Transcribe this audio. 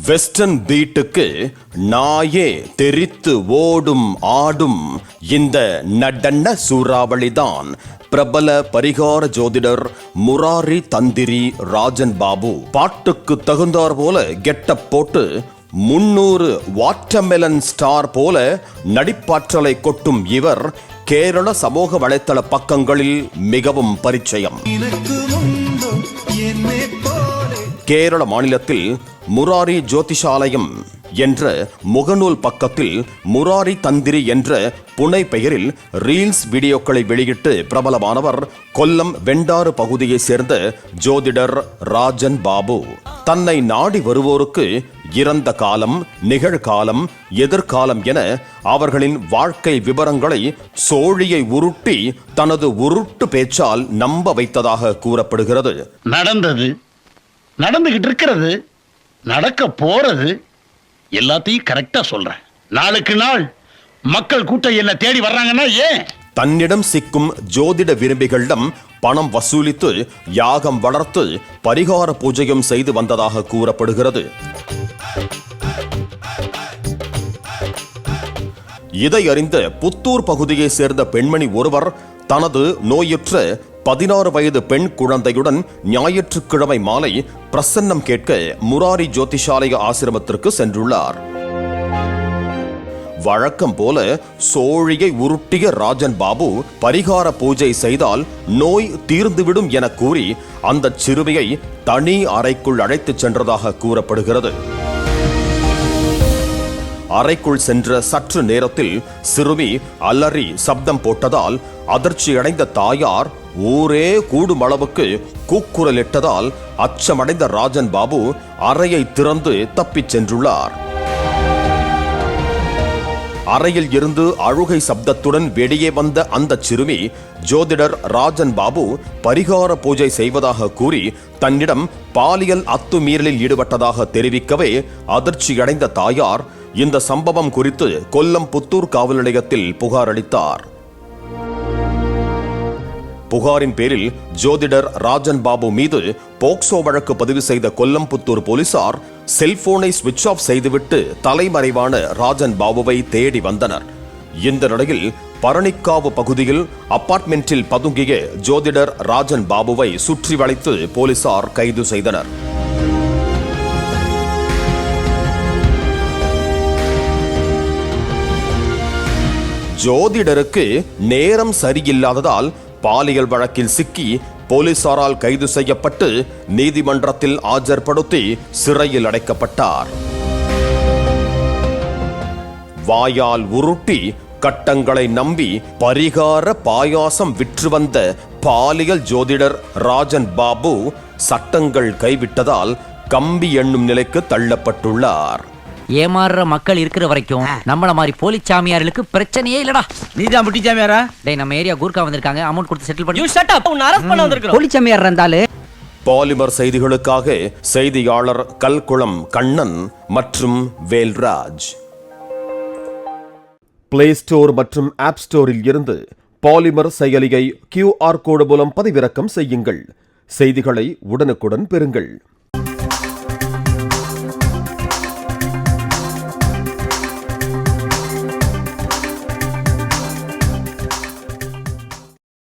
Western பீட்டுக்கு நாயே தெரித்து ஓடும் ஆடும் இந்த நடன சூறாவளிதான் பிரபல பரிகார ஜோதிடர் முராரி தந்திரி ராஜன் பாபு. பாட்டுக்கு தகுந்தார் போல கெட்டப் போட்டு 300 வாட்டர்மெலன் ஸ்டார் போல நடிப்பாற்றலை கொட்டும் இவர் கேரள சமூக வலைத்தள பக்கங்களில் மிகவும் பரிச்சயம். கேரள மாநிலத்தில் முராரி ஜோதிஷாலயம் என்ற முகநூல் பக்கத்தில் முராரி தந்திரி என்ற புனை பெயரில் ரீல்ஸ் வீடியோக்களை வெளியிட்டு பிரபலமானவர் கொல்லம் வெண்டாறு பகுதியை சேர்ந்த ஜோதிடர் ராஜன் பாபு. தன்னை நாடி வருவோருக்கு இறந்த காலம், நிகழ்காலம், எதிர்காலம் என அவர்களின் வாழ்க்கை விவரங்களை சோழியை உருட்டி தனது உருட்டு பேச்சால் நம்ப வைத்ததாக கூறப்படுகிறது. நடந்தது, நடந்துகிட்டு இருக்கிறது, நடக்க போறது எல்லாத்தையும் கரெக்டா சொல்றேன். நாளுக்கு நாள் மக்கள் கூட்டம் என்ன தேடி வர்றாங்கன்னா ஏன்? தன்னிடம் சிக்கும் ஜோதிட விரும்பிகளிடம் பணம் வசூலித்து யாகம் வளர்த்து பரிகார பூஜையும் செய்து வந்ததாக கூறப்படுகிறது. இதை அறிந்த புத்தூர் பகுதியை சேர்ந்த பெண்மணி ஒருவர் தனது நோயுற்ற 16 வயது பெண் குழந்தையுடன் ஞாயிற்றுக்கிழமை மாலை பிரசன்னம் கேட்க முராரி ஜோதிஷாலய ஆசிரமத்திற்கு சென்றுள்ளார். வழக்கம் போல சோழியை உருட்டிய ராஜன் பாபு பரிகார பூஜை செய்தால் நோய் தீர்ந்துவிடும் என கூறி அந்த சிறுமியை தனி அறைக்குள் அழைத்துச் சென்றதாக கூறப்படுகிறது. அறைக்குள் சென்ற சற்று நேரத்தில் சிறுமி அலறி சப்தம் போட்டதால் அதிர்ச்சியடைந்த தாயார் ஊரே கூடும் அளவுக்கு கூக்குரலிட்டதால் அச்சமடைந்த ராஜன் பாபு அறையை திறந்து தப்பிச் சென்றுள்ளார். அறையில் இருந்து அழுகை சப்தத்துடன் வெளியே வந்த அந்த சிறுமி ஜோதிடர் ராஜன் பாபு பரிகார பூஜை செய்வதாக கூறி தன்னிடம் பாலியல் அத்துமீறலில் ஈடுபட்டதாக தெரிவிக்கவே அதிர்ச்சியடைந்த தாயார் இந்த சம்பவம் குறித்து கொல்லம் புத்தூர் காவல் நிலையத்தில் புகார் அளித்தார். புகாரின் பேரில் ஜோதிடர் ராஜன் பாபு மீது போக்சோ வழக்கு பதிவு செய்த கொல்லம் புத்தூர் போலீசார் செல்போனை சுவிட்ச் ஆஃப் செய்துவிட்டு தலைமறைவான ராஜன் பாபுவை தேடி வந்தனர். இந்த நிலையில் பரணிக்காவு பகுதியில் அபார்ட்மெண்டில் பதுங்கிய ஜோதிடர் ராஜன் பாபுவை சுற்றி வளைத்து போலீசார் கைது செய்தனர். ஜோதிடருக்கு நேரம் சரியில்லாததால் பாலியல் வழக்கில் சிக்கி போலீசாரால் கைது செய்யப்பட்டு நீதிமன்றத்தில் ஆஜர்படுத்தி சிறையில் அடைக்கப்பட்டார். வாயால் உருட்டி கட்டங்களை நம்பி பரிகார பாயாசம் விற்று வந்த பாலியல் ஜோதிடர் ராஜன் பாபு சட்டங்கள் கைவிட்டதால் கம்பி எண்ணும் நிலைக்கு தள்ளப்பட்டுள்ளார். ஏமாறுற மக்கள் இருக்கிற வரைக்கும் நம்மள மாதிரி போலி சாமியார்களுக்கு பிரச்சனையே இல்லடா. நீதான் புட்டி சாமியாரா? டேய், நம்ம ஏரியா கூர்க்கா வந்திருக்காங்க, அமௌண்ட் கொடுத்து செட்டில் பண்ணி. You shut up. உன்னை அரெஸ்ட் பண்ண வந்திருக்கோம். போலி சாமியார் இருந்தாலே. பாலிமர் செய்திகளுக்காக செய்தியாளர் கல்குளம் கண்ணன் மற்றும் வேல்ராஜ். பிளே ஸ்டோர் மற்றும் ஆப் ஸ்டோரில் இருந்து பாலிமர் செயலியை QR கோடு மூலம் பதிவிறக்கம் செய்யுங்கள். செய்திகளை உடனுக்குடன் பெறுங்கள்.